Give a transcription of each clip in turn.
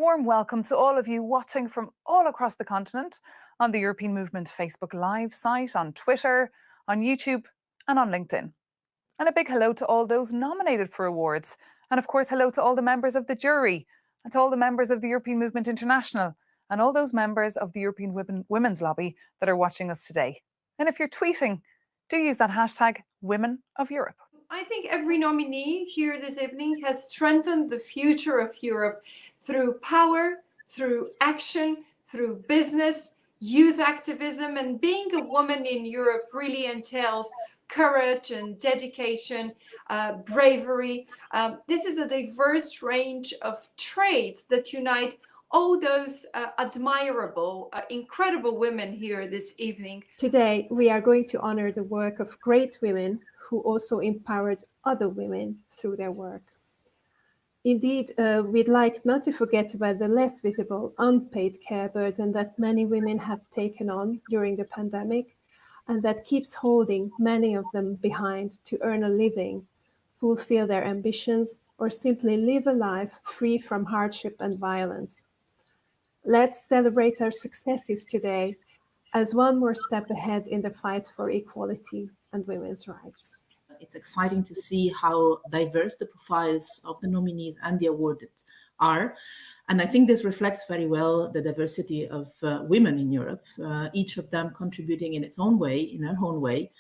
warm welcome to all of you watching from all across the continent on the European Movement Facebook Live site, on Twitter, on YouTube and on LinkedIn. And a big hello to all those nominated for awards. And of course, hello to all the members of the jury and to all the members of the European Movement International and all those members of the European Women's Lobby that are watching us today. And if you're tweeting, do use that hashtag Women of Europe. I think every nominee here this evening has strengthened the future of Europe through power, through action, through business, youth activism, and being a woman in Europe really entails courage and dedication, bravery. This is a diverse range of traits that unite all those admirable, incredible women here this evening. Today, we are going to honor the work of great women who also empowered other women through their work. Indeed, we'd like not to forget about the less visible, unpaid care burden that many women have taken on during the pandemic, and that keeps holding many of them behind to earn a living, fulfill their ambitions, or simply live a life free from hardship and violence. Let's celebrate our successes today as one more step ahead in the fight for equality and women's rights. It's exciting to see how diverse the profiles of the nominees and the awarded are. And I think this reflects very well the diversity of women in Europe, each of them contributing in its own way, in her own way,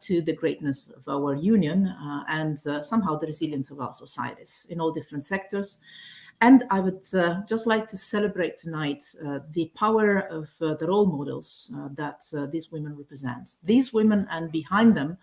to the greatness of our union and somehow the resilience of our societies in all different sectors. And I would just like to celebrate tonight the power of the role models that these women represent. These women and behind them,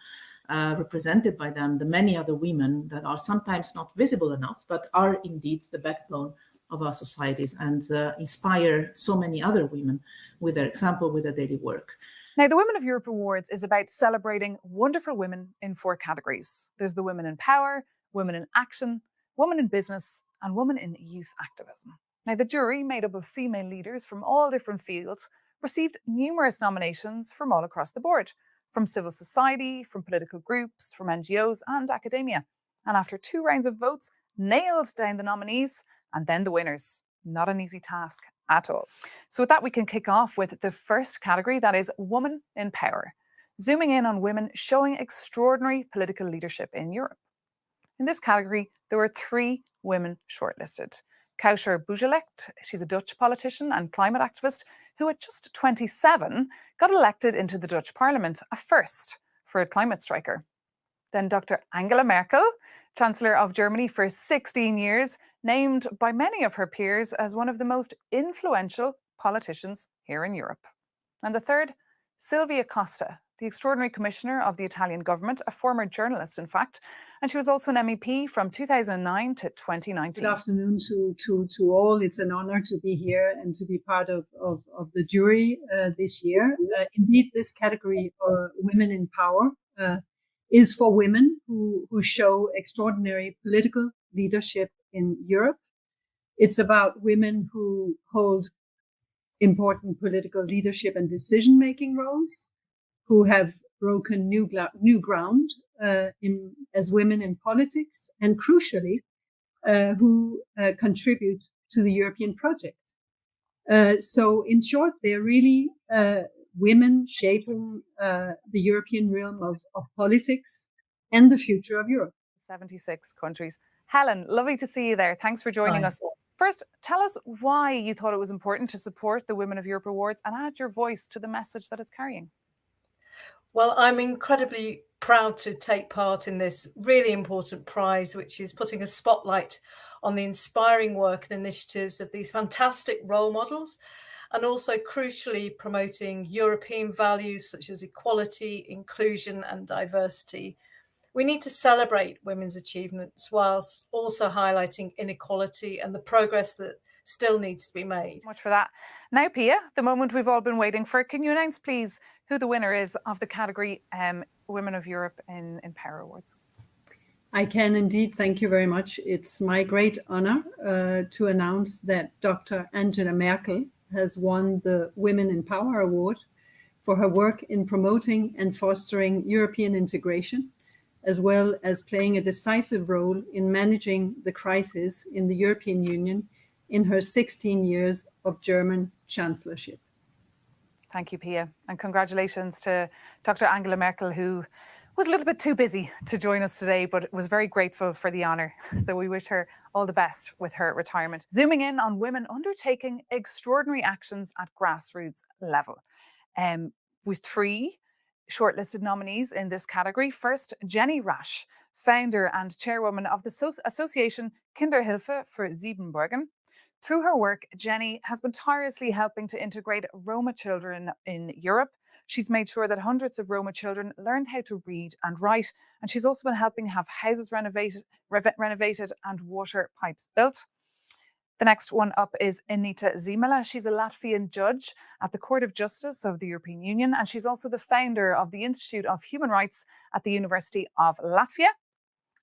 represented by them, the many other women that are sometimes not visible enough, but are indeed the backbone of our societies and inspire so many other women with their example, with their daily work. Now, the Women of Europe Awards is about celebrating wonderful women in 4 categories. There's the Women in Power, Women in Action, Women in Business, and Women in Youth Activism. Now, the jury, made up of female leaders from all different fields, received numerous nominations from all across the board, from civil society, from political groups, from NGOs and academia. And after 2 rounds of votes, nailed down the nominees and then the winners. Not an easy task at all. So with that, we can kick off with the first category, that is Woman in Power, zooming in on women showing extraordinary political leadership in Europe. In this category, there were 3 women shortlisted. Kouter Boejelect, she's a Dutch politician and climate activist who at just 27 got elected into the Dutch parliament, a first for a climate striker. Then Dr. Angela Merkel, Chancellor of Germany for 16 years, named by many of her peers as one of the most influential politicians here in Europe. And the third, Silvia Costa, the extraordinary commissioner of the Italian government, a former journalist, in fact, and she was also an MEP from 2009 to 2019. Good afternoon to all. It's an honor to be here and to be part of the jury this year. Indeed, this category, Women in Power, is for women who show extraordinary political leadership in Europe. It's about women who hold important political leadership and decision-making roles, who have broken new ground as women in politics, and crucially, who contribute to the European project. So in short, they're really women shaping the European realm of politics and the future of Europe. 76 countries. Helen, lovely to see you there. Thanks for joining us. First, tell us why you thought it was important to support the Women of Europe Awards and add your voice to the message that it's carrying. Well, I'm incredibly proud to take part in this really important prize, which is putting a spotlight on the inspiring work and initiatives of these fantastic role models, and also crucially promoting European values such as equality, inclusion and diversity. We need to celebrate women's achievements whilst also highlighting inequality and the progress that still needs to be made. Much for that. Now, Pia, the moment we've all been waiting for. Can you announce, please, who the winner is of the category Women of Europe in Power Awards? I can indeed. Thank you very much. It's my great honor to announce that Dr. Angela Merkel has won the Women in Power Award for her work in promoting and fostering European integration, as well as playing a decisive role in managing the crisis in the European Union in her 16 years of German chancellorship. Thank you, Pia. And congratulations to Dr. Angela Merkel, who was a little bit too busy to join us today, but was very grateful for the honour. So we wish her all the best with her retirement. Zooming in on women undertaking extraordinary actions at grassroots level. With 3 shortlisted nominees in this category. First, Jenny Rasch, founder and chairwoman of the association Kinderhilfe für Siebenbürgen. Through her work, Jenny has been tirelessly helping to integrate Roma children in Europe. She's made sure that hundreds of Roma children learned how to read and write, and she's also been helping have houses renovated and water pipes built. The next one up is Inita Zimela. She's a Latvian judge at the Court of Justice of the European Union, and she's also the founder of the Institute of Human Rights at the University of Latvia.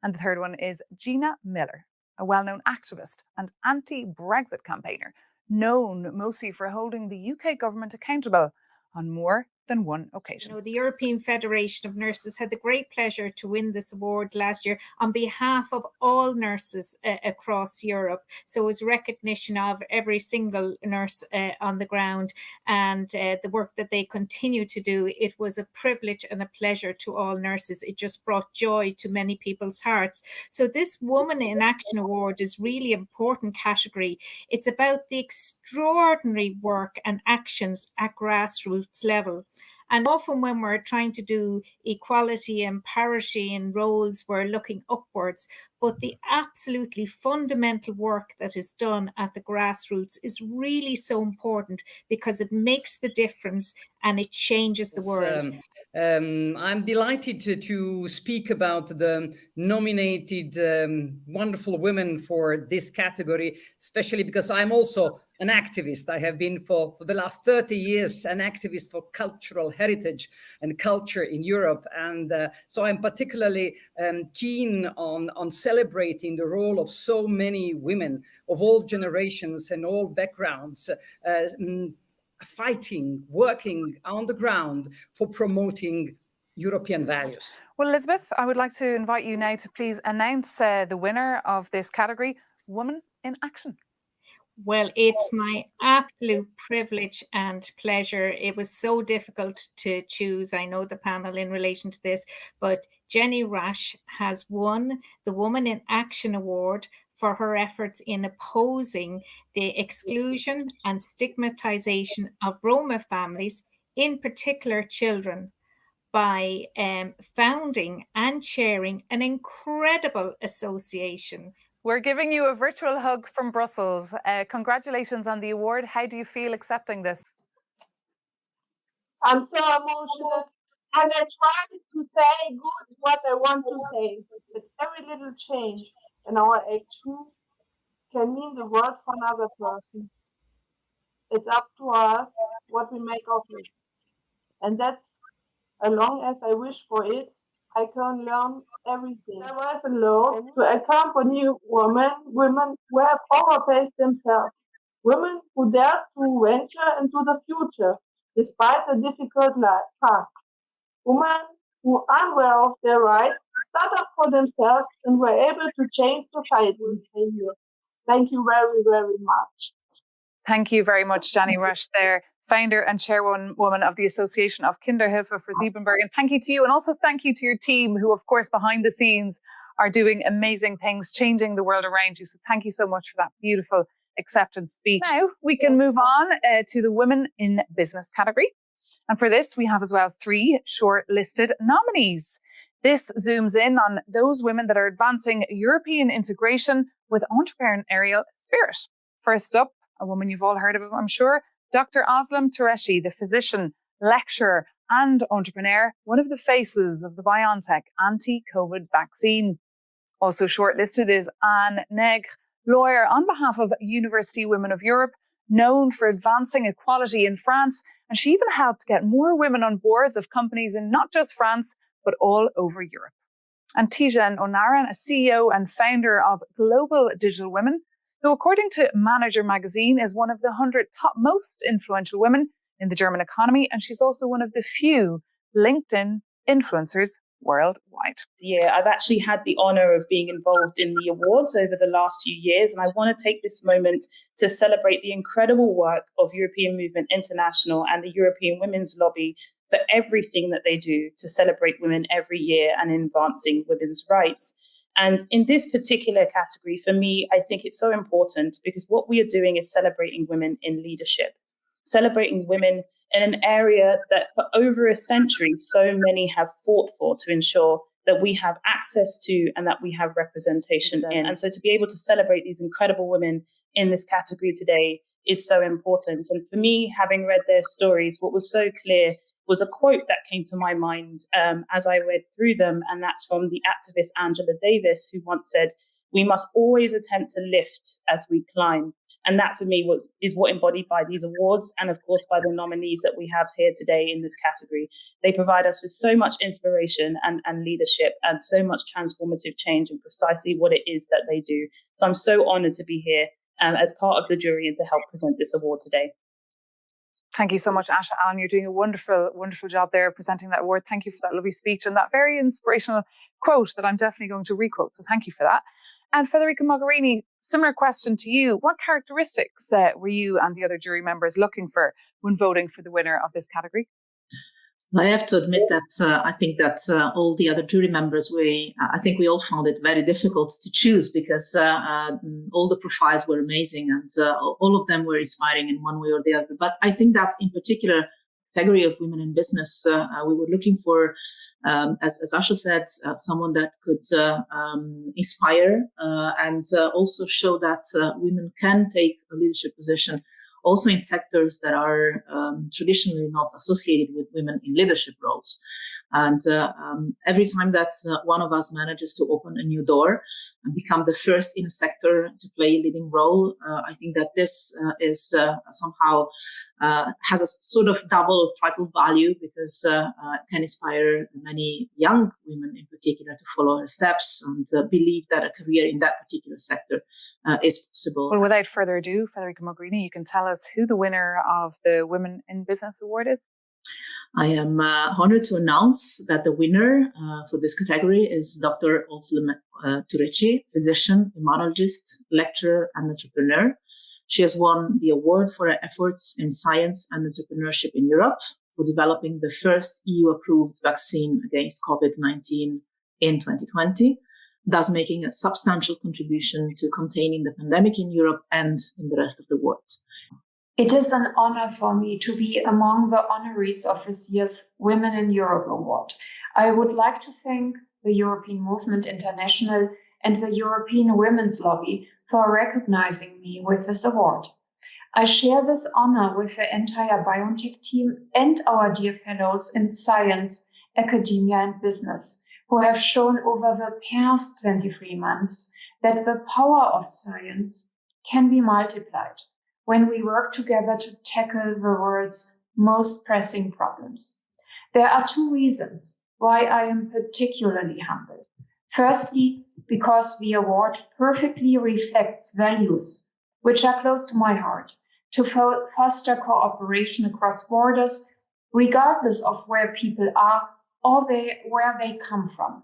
And the third one is Gina Miller, a well-known activist and anti-Brexit campaigner, known mostly for holding the UK government accountable on more than one occasion. You know, the European Federation of Nurses had the great pleasure to win this award last year on behalf of all nurses across Europe. So it was recognition of every single nurse on the ground and the work that they continue to do. It was a privilege and a pleasure to all nurses. It just brought joy to many people's hearts. So this Woman in Action Award is really an important category. It's about the extraordinary work and actions at grassroots level. And often when we're trying to do equality and parity in roles, we're looking upwards. But the absolutely fundamental work that is done at the grassroots is really so important because it makes the difference and it changes the world. I'm delighted to speak about the nominated wonderful women for this category, especially because I'm also an activist. I have been for the last 30 years an activist for cultural heritage and culture in Europe. And so I'm particularly keen on celebrating the role of so many women of all generations and all backgrounds, fighting, working on the ground for promoting European values. Well, Elizabeth, I would like to invite you now to please announce the winner of this category, Woman in Action. Well, it's my absolute privilege and pleasure. It was so difficult to choose. I know the panel in relation to this, but Jenny Rasch has won the Woman in Action Award for her efforts in opposing the exclusion and stigmatization of Roma families, in particular children, by founding and chairing an incredible association. We're giving you a virtual hug from Brussels. Congratulations on the award. How do you feel accepting this? I'm so emotional, and I try to say good what I want to say. But every little change in our action can mean the world for another person. It's up to us what we make of it. And that, as long as I wish for it, I can learn everything. There was a law to accompany women who have overpaced themselves, women who dare to venture into the future despite a difficult task, women who, unaware of their rights, stood up for themselves and were able to change society. Thank you very, very much. Thank you very much, Jenny Rasch there, founder and chairwoman of the Association of Kinderhilfe für Siebenbürgen. Thank you to you, and also thank you to your team who, of course, behind the scenes are doing amazing things, changing the world around you. So thank you so much for that beautiful acceptance speech. Now we can move on to the Women in Business category. And for this, we have as well 3 shortlisted nominees. This zooms in on those women that are advancing European integration with entrepreneurial spirit. First up, a woman you've all heard of, I'm sure, Dr. Özlem Türeci, the physician, lecturer and entrepreneur, one of the faces of the BioNTech anti-COVID vaccine. Also shortlisted is Anne Negre, lawyer on behalf of University Women of Europe, known for advancing equality in France, and she even helped get more women on boards of companies in not just France, but all over Europe. And Tijen Onaran, a CEO and founder of Global Digital Women, who, according to Manager magazine, is one of the 100 top most influential women in the German economy, and she's also one of the few LinkedIn influencers worldwide. Yeah, I've actually had the honor of being involved in the awards over the last few years, and I want to take this moment to celebrate the incredible work of European Movement International and the European Women's Lobby for everything that they do to celebrate women every year and in advancing women's rights. And in this particular category, for me, I think it's so important because what we are doing is celebrating women in leadership, celebrating women in an area that for over a century, so many have fought for to ensure that we have access to and that we have representation in. And so to be able to celebrate these incredible women in this category today is so important. And for me, having read their stories, what was so clear was a quote that came to my mind as I read through them. And that's from the activist Angela Davis, who once said, "We must always attempt to lift as we climb." And that for me is what embodied by these awards. And of course, by the nominees that we have here today in this category. They provide us with so much inspiration and leadership and so much transformative change in precisely what it is that they do. So I'm so honored to be here as part of the jury and to help present this award today. Thank you so much, Asha Allen. You're doing a wonderful, wonderful job there presenting that award. Thank you for that lovely speech and that very inspirational quote that I'm definitely going to requote. So thank you for that. And Federica Mogherini, similar question to you. What characteristics were you and the other jury members looking for when voting for the winner of this category? I have to admit that I think that all the other jury members, I think we all found it very difficult to choose because all the profiles were amazing and all of them were inspiring in one way or the other. But I think that in particular category of women in business, we were looking for, as Asha said, someone that could inspire and also show that women can take a leadership position also in sectors that are traditionally not associated with women in leadership roles. And every time that one of us manages to open a new door and become the first in a sector to play a leading role, I think that this is somehow has a sort of double or triple value because it can inspire many young women in particular to follow her steps and believe that a career in that particular sector is possible. Well, without further ado, Federica Mogherini, you can tell us who the winner of the Women in Business Award is. I am honored to announce that the winner for this category is Dr. Özlem Türeci, physician, immunologist, lecturer, and entrepreneur. She has won the award for her efforts in science and entrepreneurship in Europe for developing the first EU-approved vaccine against COVID-19 in 2020, thus making a substantial contribution to containing the pandemic in Europe and in the rest of the world. It is an honor for me to be among the honorees of this year's Women in Europe Award. I would like to thank the European Movement International and the European Women's Lobby for recognizing me with this award. I share this honor with the entire BioNTech team and our dear fellows in science, academia, and business, who have shown over the past 23 months that the power of science can be multiplied when we work together to tackle the world's most pressing problems. There are two reasons why I am particularly humbled. Firstly, because the award perfectly reflects values which are close to my heart, to foster cooperation across borders, regardless of where people are or where they come from,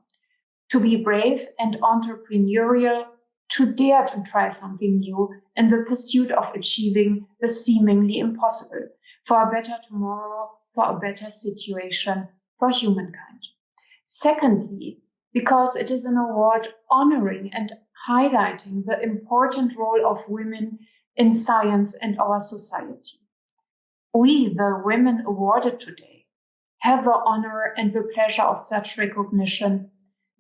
to be brave and entrepreneurial, to dare to try something new in the pursuit of achieving the seemingly impossible for a better tomorrow, for a better situation for humankind. Secondly, because it is an award honoring and highlighting the important role of women in science and our society. We, the women awarded today, have the honor and the pleasure of such recognition,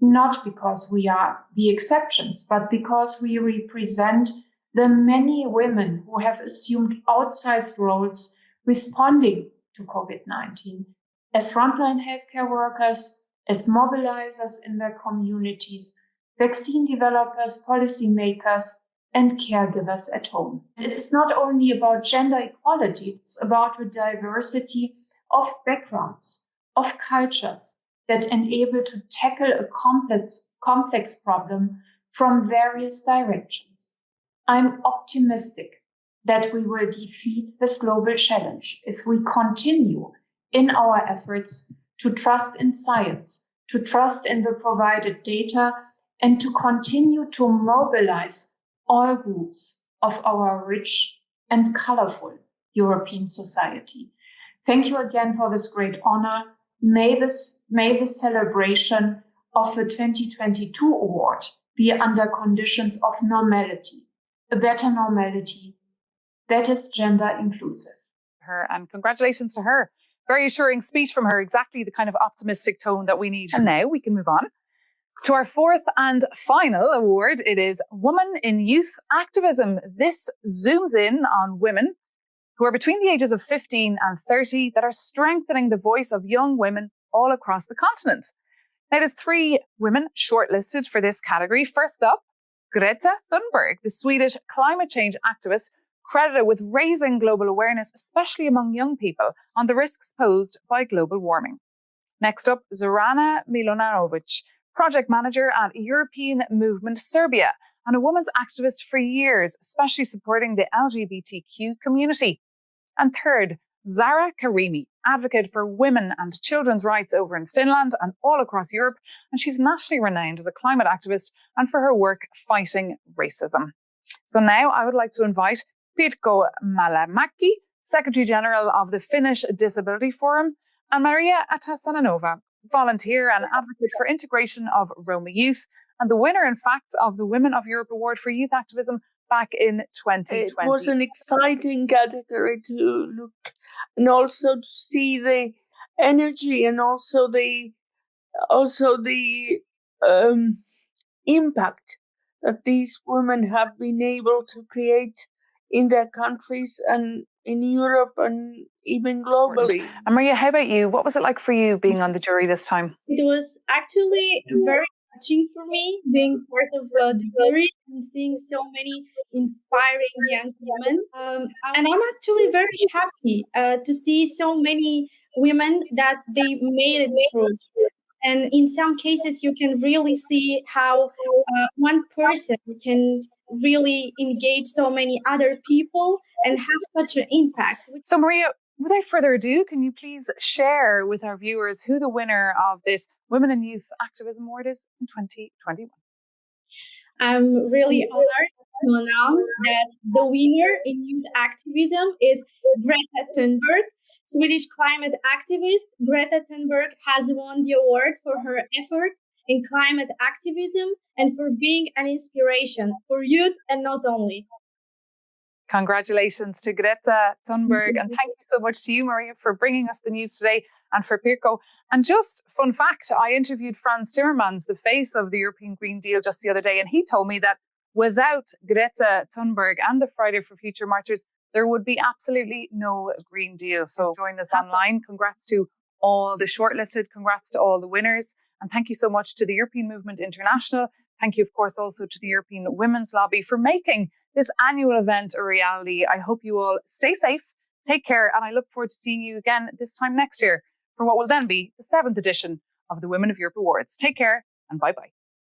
not because we are the exceptions, but because we represent the many women who have assumed outsized roles responding to COVID-19 as frontline healthcare workers, as mobilizers in their communities, vaccine developers, policymakers, and caregivers at home. It's not only about gender equality, it's about the diversity of backgrounds, of cultures, that enable to tackle a complex problem from various directions. I'm optimistic that we will defeat this global challenge if we continue in our efforts to trust in science, to trust in the provided data, and to continue to mobilize all groups of our rich and colorful European society. Thank you again for this great honor. May the celebration of the 2022 award be under conditions of normality, a better normality that is gender inclusive. Her, and congratulations to her. Very assuring speech from her, exactly the kind of optimistic tone that we need. And now we can move on to our fourth and final award. It is Woman in Youth Activism. This zooms in on women who are between the ages of 15 and 30 that are strengthening the voice of young women all across the continent. Now, there's 3 women shortlisted for this category. First up, Greta Thunberg, the Swedish climate change activist credited with raising global awareness, especially among young people, on the risks posed by global warming. Next up, Zorana Milanovic, project manager at European Movement Serbia, and a women's activist for years, especially supporting the LGBTQ community. And third, Zara Karimi, advocate for women and children's rights over in Finland and all across Europe, and she's nationally renowned as a climate activist and for her work fighting racism. So now I would like to invite Pirkko Malamäki, Secretary General of the Finnish Disability Forum, and Maria Atasananova, volunteer and advocate for integration of Roma youth, and the winner, in fact, of the Women of Europe Award for Youth Activism back in 2020. It was an exciting category to look and also to see the energy and also the impact that these women have been able to create in their countries and in Europe and even globally. And Maria, how about you? What was it like for you being on the jury this time? It was actually very touching for me being part of the jury and seeing so many inspiring young women. And I'm actually very happy to see so many women that they made it through. And in some cases, you can really see how one person can really engage so many other people and have such an impact. So Maria, without further ado, can you please share with our viewers who the winner of this Women in Youth Activism Award is in 2021? I'm really honored to announce that the winner in youth activism is Greta Thunberg. Swedish climate activist Greta Thunberg has won the award for her effort in climate activism and for being an inspiration for youth and not only. Congratulations to Greta Thunberg, and thank you so much to you, Maria, for bringing us the news today, and for Pirkko. And just fun fact, I interviewed Frans Timmermans, the face of the European Green Deal, just the other day, and he told me that without Greta Thunberg and the Friday for Future marchers, there would be absolutely no Green Deal. So join us online. Congrats to all the shortlisted, congrats to all the winners, and thank you so much to the European Movement International. Thank you, of course, also to the European Women's Lobby for making this annual event a reality. I hope you all stay safe, take care, and I look forward to seeing you again this time next year for what will then be the 7th edition of the Women of Europe Awards. Take care and bye-bye.